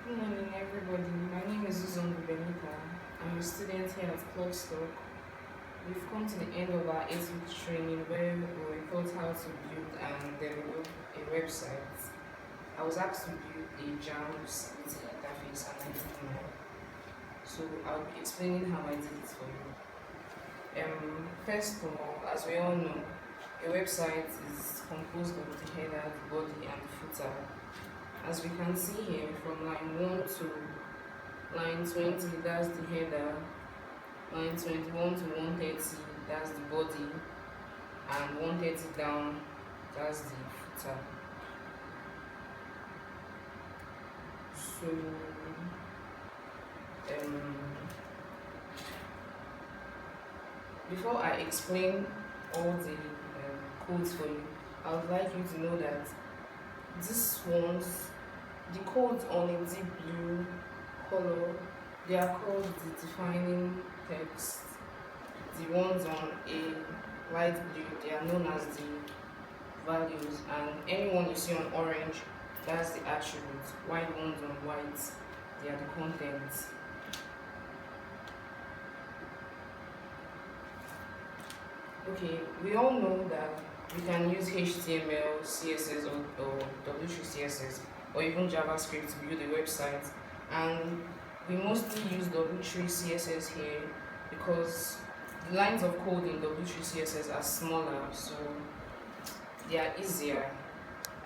Good morning, everybody. My name is Benita. I'm a student here at Plugstuck. We've come to the end of our 8-week training where we were taught how to build and develop a website. I was asked to build a Jamb CBT Interface and I did mine. So I'll be explaining how I did it for you. First of all, as we all know, a website is composed of the header, the body, and the footer. As we can see here, from line 1 to line 20, that's the header, line 21 to 130, that's the body, and 130 down, that's the footer. So, before I explain all the codes for you, I would like you to know that these ones, the codes on a deep blue color, they are called the defining text. The ones on a light blue, they are known as the values, and anyone you see on orange, that's the attribute. White ones on white, they are the contents. Okay, we all know that we can use HTML, CSS, or W3.CSS, or even JavaScript to build a website, and we mostly use W3.CSS here because the lines of code in W3.CSS are smaller, so they are easier.